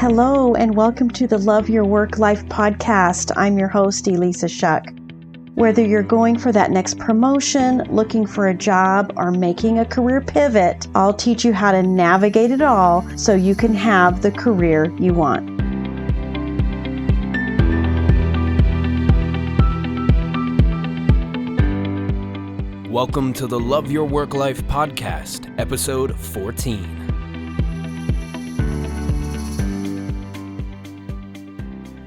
Hello, and welcome to the Love Your Work Life podcast. I'm your host, Elissa Shuck. Whether you're going for that next promotion, looking for a job, or making a career pivot, I'll teach you how to navigate it all so you can have the career you want. Welcome to the Love Your Work Life podcast, episode 14.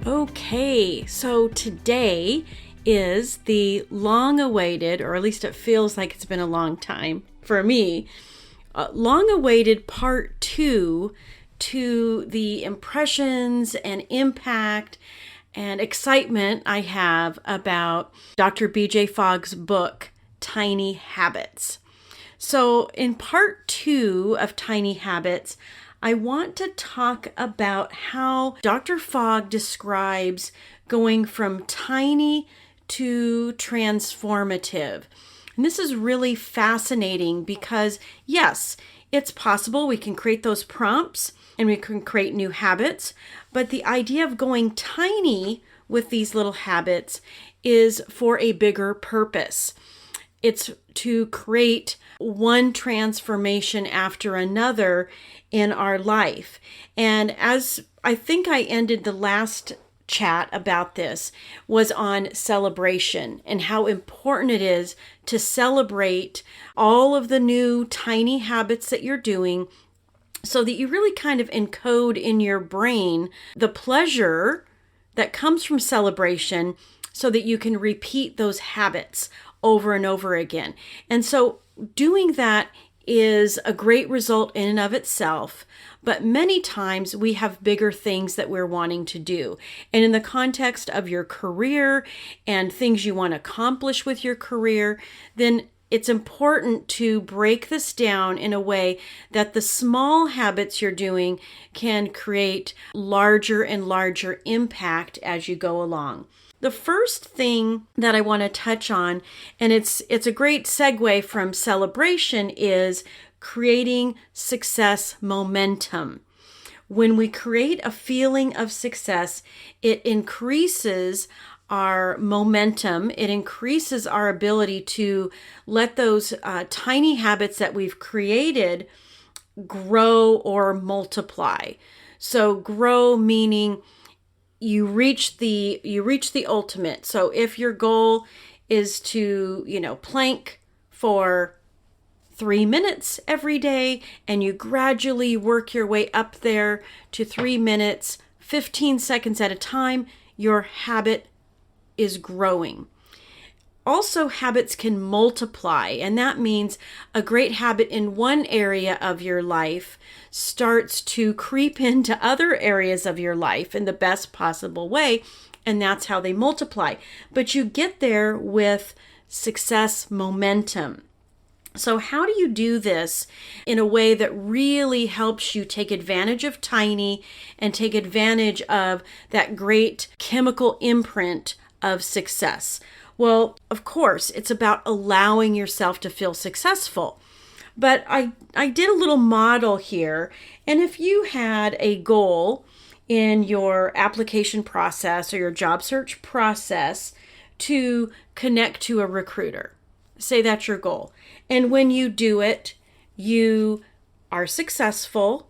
Okay, so today is the long-awaited, or at least it feels like it's been a long time for me, long-awaited part 2 to the impressions and impact and excitement I have about Dr. B.J. Fogg's book, Tiny Habits. So in part 2 of Tiny Habits, I want to talk about how Dr. Fogg describes going from tiny to transformative. And this is really fascinating because, yes, it's possible we can create those prompts and we can create new habits, but the idea of going tiny with these little habits is for a bigger purpose. It's to create one transformation after another in our life. And as I think I ended the last chat about this was on celebration and how important it is to celebrate all of the new tiny habits that you're doing so that you really kind of encode in your brain the pleasure that comes from celebration so that you can repeat those habits over and over again. And so doing that is a great result in and of itself, but many times we have bigger things that we're wanting to do. And in the context of your career and things you want to accomplish with your career, then it's important to break this down in a way that the small habits you're doing can create larger and larger impact as you go along. The first thing that I want to touch on, and it's a great segue from celebration, is creating success momentum. When we create a feeling of success, it increases our momentum. It increases our ability to let those tiny habits that we've created grow or multiply. So grow meaning you reach the ultimate. So if your goal is to, plank for 3 minutes every day and you gradually work your way up there to 3 minutes, 15 seconds at a time, your habit is growing. Also, habits can multiply, and that means a great habit in one area of your life starts to creep into other areas of your life in the best possible way, and that's how they multiply. But you get there with success momentum. So how do you do this in a way that really helps you take advantage of tiny and take advantage of that great chemical imprint of success? Well, of course, it's about allowing yourself to feel successful. But I did a little model here, and if you had a goal in your application process or your job search process to connect to a recruiter, say that's your goal, and when you do it, you are successful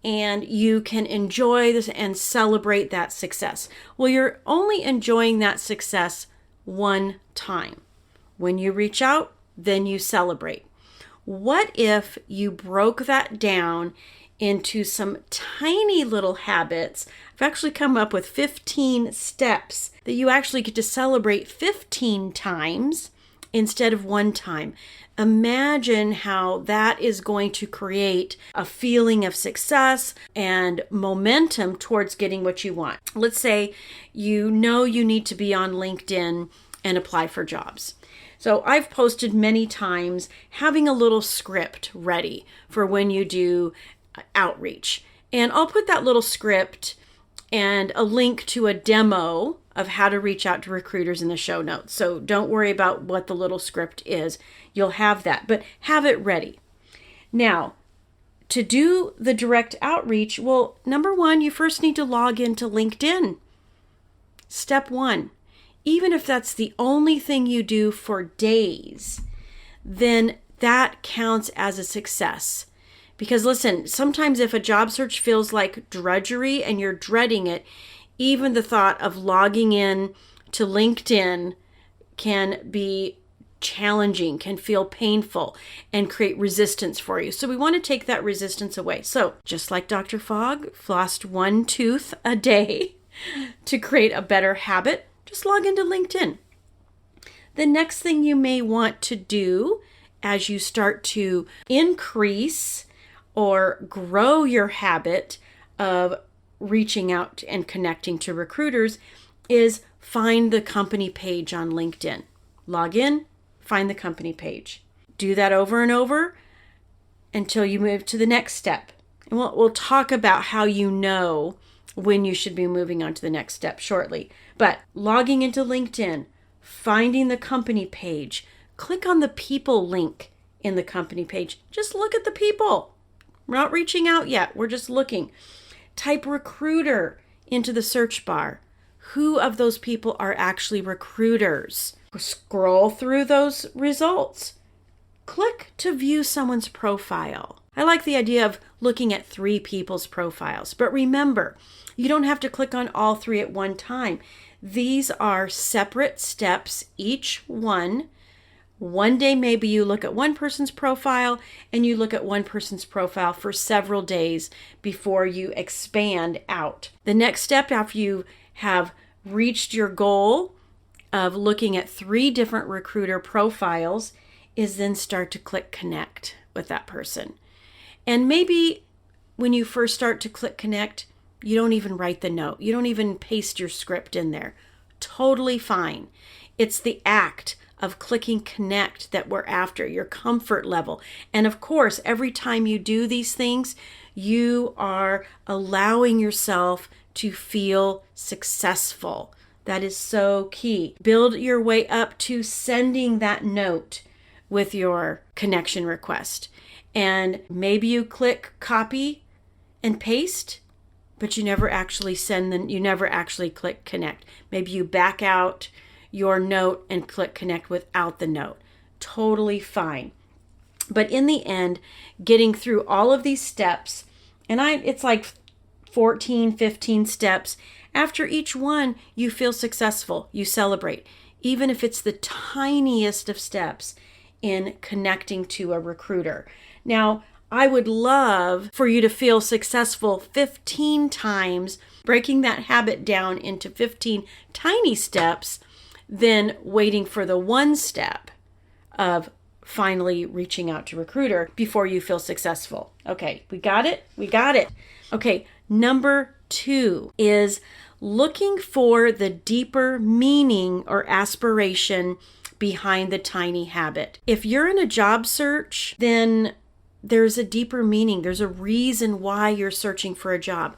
and you can enjoy this and celebrate that success. Well, you're only enjoying that success one time. When you reach out, then you celebrate. What if you broke that down into some tiny little habits? I've actually come up with 15 steps that you actually get to celebrate 15 times instead of one time. Imagine how that is going to create a feeling of success and momentum towards getting what you want. Let's say you know you need to be on LinkedIn and apply for jobs. So I've posted many times having a little script ready for when you do outreach. And I'll put that little script and a link to a demo of how to reach out to recruiters in the show notes. So don't worry about what the little script is. You'll have that, but have it ready. Now, to do the direct outreach, well, number one, you first need to log into LinkedIn. Step one, even if that's the only thing you do for days, then that counts as a success. Because listen, sometimes if a job search feels like drudgery and you're dreading it, even the thought of logging in to LinkedIn can be challenging, can feel painful, and create resistance for you. So we want to take that resistance away. So just like Dr. Fogg flossed one tooth a day to create a better habit, just log into LinkedIn. The next thing you may want to do as you start to increase or grow your habit of reaching out and connecting to recruiters is find the company page on LinkedIn. Log in, find the company page. Do that over and over until you move to the next step. And we'll talk about how you know when you should be moving on to the next step shortly. But logging into LinkedIn, finding the company page, click on the people link in the company page. Just look at the people. We're not reaching out yet. We're just looking. Type recruiter into the search bar. Who of those people are actually recruiters? Scroll through those results. Click to view someone's profile. I like the idea of looking at 3 people's profiles. But remember, you don't have to click on all 3 at one time. These are separate steps, each one. One day, maybe you look at one person's profile and you look at one person's profile for several days before you expand out. The next step after you have reached your goal of looking at 3 different recruiter profiles is then start to click connect with that person. And maybe when you first start to click connect, you don't even write the note. You don't even paste your script in there. Totally fine. It's the act of clicking connect that we're after, your comfort level. And of course, every time you do these things, you are allowing yourself to feel successful. That is so key. Build your way up to sending that note with your connection request. And maybe you click copy and paste, but you never actually you never actually click connect. Maybe you back out your note and click connect without the note. Totally fine. But in the end, getting through all of these steps, and it's like 14, 15 steps. After each one, you feel successful. You celebrate, even if it's the tiniest of steps in connecting to a recruiter. Now, I would love for you to feel successful 15 times, breaking that habit down into 15 tiny steps, then waiting for the one step of finally reaching out to recruiter before you feel successful. Okay, we got it? We got it. Okay, number 2 is looking for the deeper meaning or aspiration behind the tiny habit. If you're in a job search, then there's a deeper meaning. There's a reason why you're searching for a job.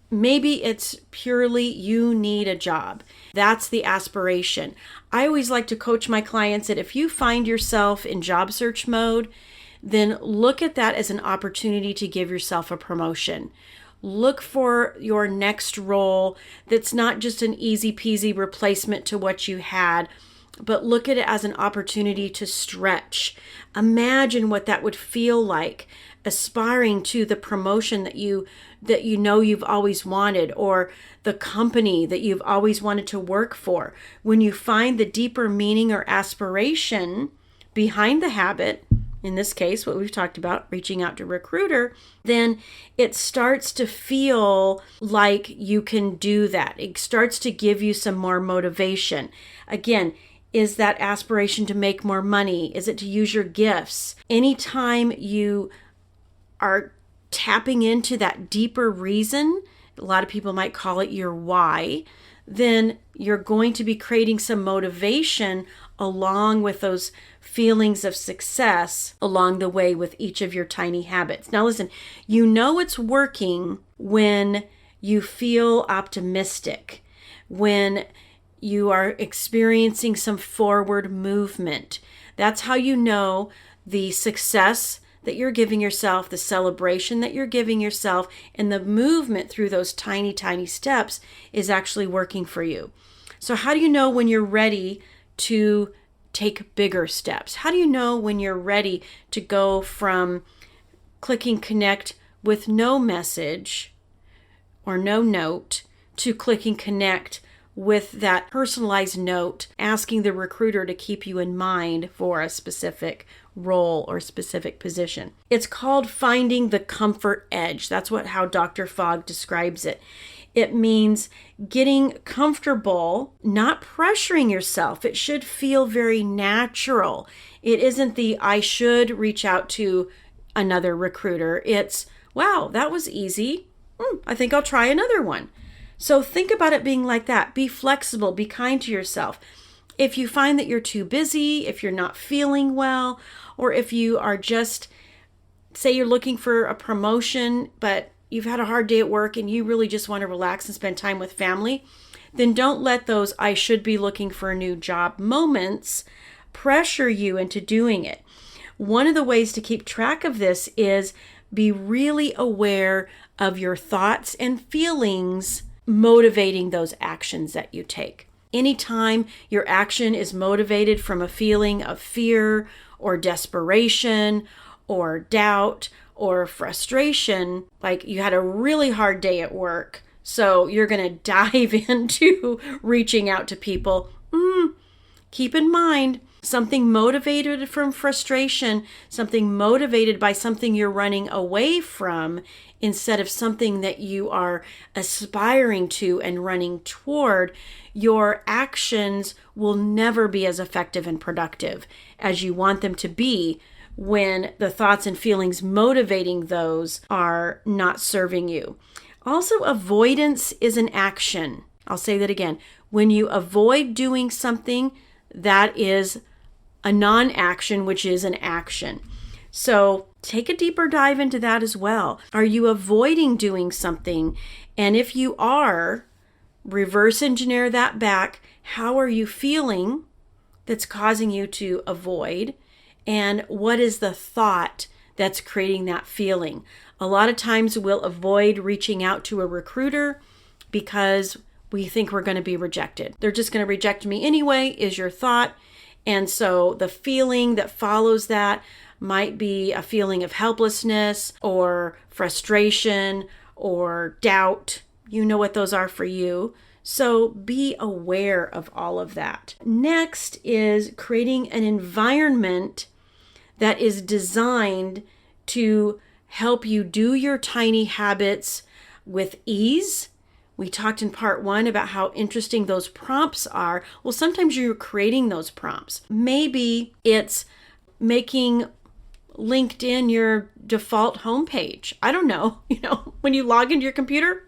Maybe it's purely you need a job. That's the aspiration. I always like to coach my clients that if you find yourself in job search mode, then look at that as an opportunity to give yourself a promotion. Look for your next role that's not just an easy peasy replacement to what you had, but look at it as an opportunity to stretch. Imagine what that would feel like, aspiring to the promotion that you know you've always wanted, or the company that you've always wanted to work for. When you find the deeper meaning or aspiration behind the habit, in this case, what we've talked about, reaching out to recruiter, then it starts to feel like you can do that. It starts to give you some more motivation. Again, is that aspiration to make more money? Is it to use your gifts? Anytime you are tapping into that deeper reason, a lot of people might call it your why, then you're going to be creating some motivation along with those feelings of success along the way with each of your tiny habits. Now listen, you know it's working when you feel optimistic, when you are experiencing some forward movement. That's how you know the success that you're giving yourself, the celebration that you're giving yourself, and the movement through those tiny, tiny steps is actually working for you. So how do you know when you're ready to take bigger steps? How do you know when you're ready to go from clicking connect with no message or no note to clicking connect with that personalized note, asking the recruiter to keep you in mind for a specific role or specific position? It's called finding the comfort edge. That's how Dr. Fogg describes it. It means getting comfortable, not pressuring yourself. It should feel very natural. It isn't I should reach out to another recruiter. It's, wow, that was easy. I think I'll try another one. So think about it being like that. Be flexible, be kind to yourself. If you find that you're too busy, if you're not feeling well, or if you are just, say you're looking for a promotion, but you've had a hard day at work and you really just want to relax and spend time with family, then don't let those I should be looking for a new job moments pressure you into doing it. One of the ways to keep track of this is be really aware of your thoughts and feelings motivating those actions that you take. Anytime your action is motivated from a feeling of fear or desperation or doubt or frustration, like you had a really hard day at work, so you're going to dive into reaching out to people, keep in mind, something motivated from frustration, something motivated by something you're running away from, instead of something that you are aspiring to and running toward, your actions will never be as effective and productive as you want them to be when the thoughts and feelings motivating those are not serving you. Also, avoidance is an action. I'll say that again. When you avoid doing something, that is a non-action, which is an action. So take a deeper dive into that as well. Are you avoiding doing something? And if you are, reverse engineer that back. How are you feeling that's causing you to avoid? And what is the thought that's creating that feeling? A lot of times we'll avoid reaching out to a recruiter because we think we're going to be rejected. They're just going to reject me anyway, is your thought. And so the feeling that follows that might be a feeling of helplessness or frustration or doubt. You know what those are for you. So be aware of all of that. Next is creating an environment that is designed to help you do your tiny habits with ease. We talked in part 1 about how interesting those prompts are. Well, sometimes you're creating those prompts. Maybe it's making LinkedIn your default homepage. I don't know. When you log into your computer,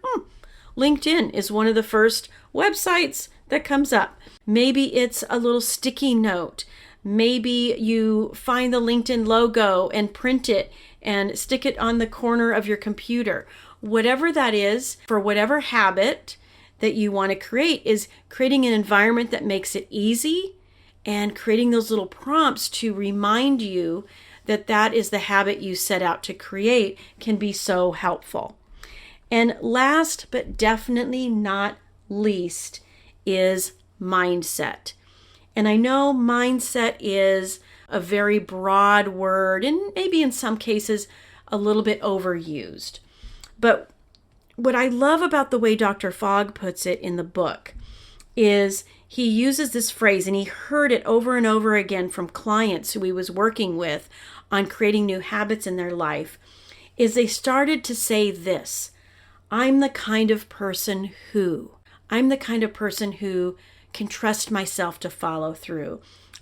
LinkedIn is one of the first websites that comes up. Maybe it's a little sticky note. Maybe you find the LinkedIn logo and print it and stick it on the corner of your computer. Whatever that is, for whatever habit that you want to create, is creating an environment that makes it easy and creating those little prompts to remind you that that is the habit you set out to create can be so helpful. And last but definitely not least is mindset. And I know mindset is a very broad word and maybe in some cases a little bit overused. But what I love about the way Dr. Fogg puts it in the book is he uses this phrase, and he heard it over and over again from clients who he was working with on creating new habits in their life, is they started to say this: I'm the kind of person who can trust myself to follow through.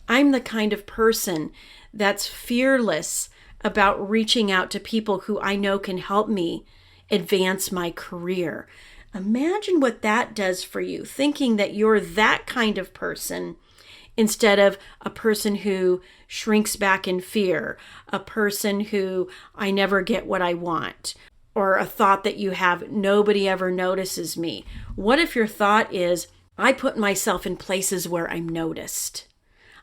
I'm the kind of person that's fearless about reaching out to people who I know can help me advance my career. Imagine what that does for you, thinking that you're that kind of person instead of a person who shrinks back in fear, a person who I never get what I want, or a thought that you have, nobody ever notices me. What if your thought is, I put myself in places where I'm noticed?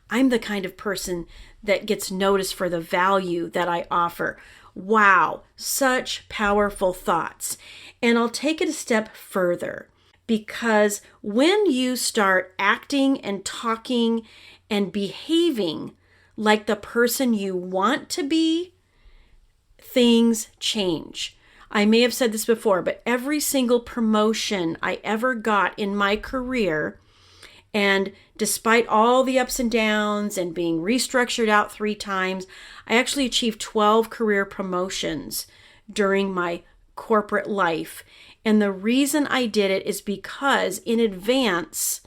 I'm the kind of person that gets noticed for the value that I offer. Wow, such powerful thoughts. And I'll take it a step further, because when you start acting and talking and behaving like the person you want to be, things change. I may have said this before, but every single promotion I ever got in my career, and despite all the ups and downs and being restructured out 3 times, I actually achieved 12 career promotions during my corporate life. And the reason I did it is because in advance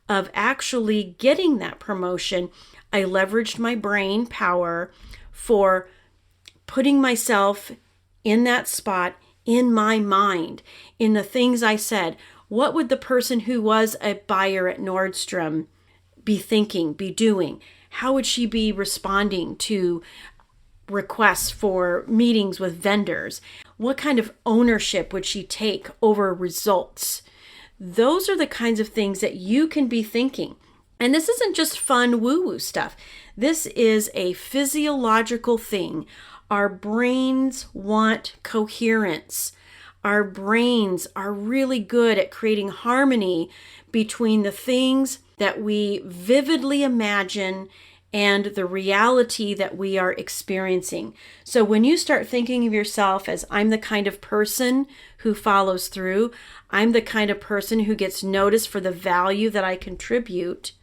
of actually getting that promotion, I leveraged my brain power for putting myself in that spot in my mind, in the things I said. What would the person who was a buyer at Nordstrom be thinking, be doing? How would she be responding to requests for meetings with vendors? What kind of ownership would she take over results? Those are the kinds of things that you can be thinking. And this isn't just fun woo-woo stuff. This is a physiological thing. Our brains want coherence. Our brains are really good at creating harmony between the things that we vividly imagine and the reality that we are experiencing. So when you start thinking of yourself as, I'm the kind of person who follows through, I'm the kind of person who gets noticed for the value that I contribute,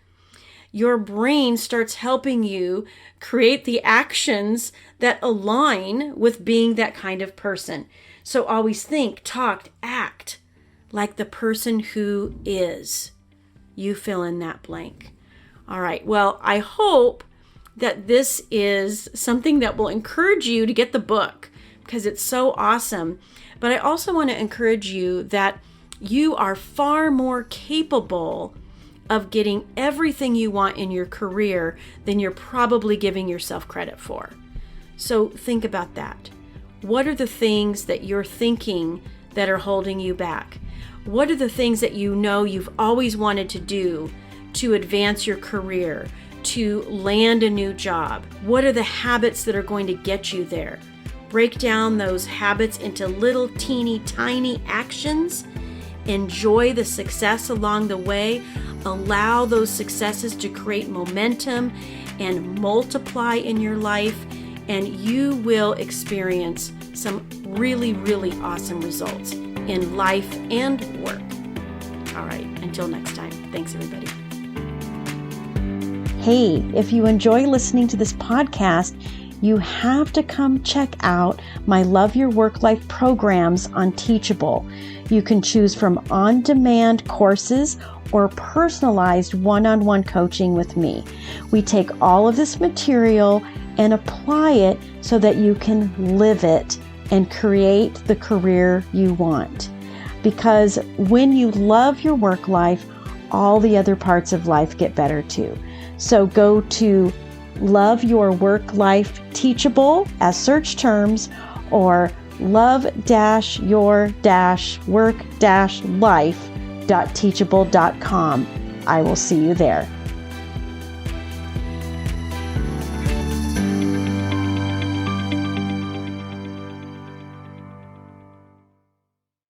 your brain starts helping you create the actions that align with being that kind of person. So always think, talk, act like the person who is. You fill in that blank. All right. Well, I hope that this is something that will encourage you to get the book, because it's so awesome. But I also want to encourage you that you are far more capable of getting everything you want in your career than you're probably giving yourself credit for. So think about that. What are the things that you're thinking that are holding you back? What are the things that you know you've always wanted to do to advance your career, to land a new job? What are the habits that are going to get you there? Break down those habits into little teeny tiny actions. Enjoy the success along the way. Allow those successes to create momentum and multiply in your life, and you will experience some really, really awesome results in life and work. All right, until next time, thanks everybody. Hey, if you enjoy listening to this podcast, you have to come check out my Love Your Work Life programs on Teachable. You can choose from on-demand courses or personalized one-on-one coaching with me. We take all of this material and apply it so that you can live it and create the career you want. Because when you love your work life, all the other parts of life get better too. So go to Love Your Work Life Teachable as search terms, or love-your-work-life.teachable.com. I will see you there.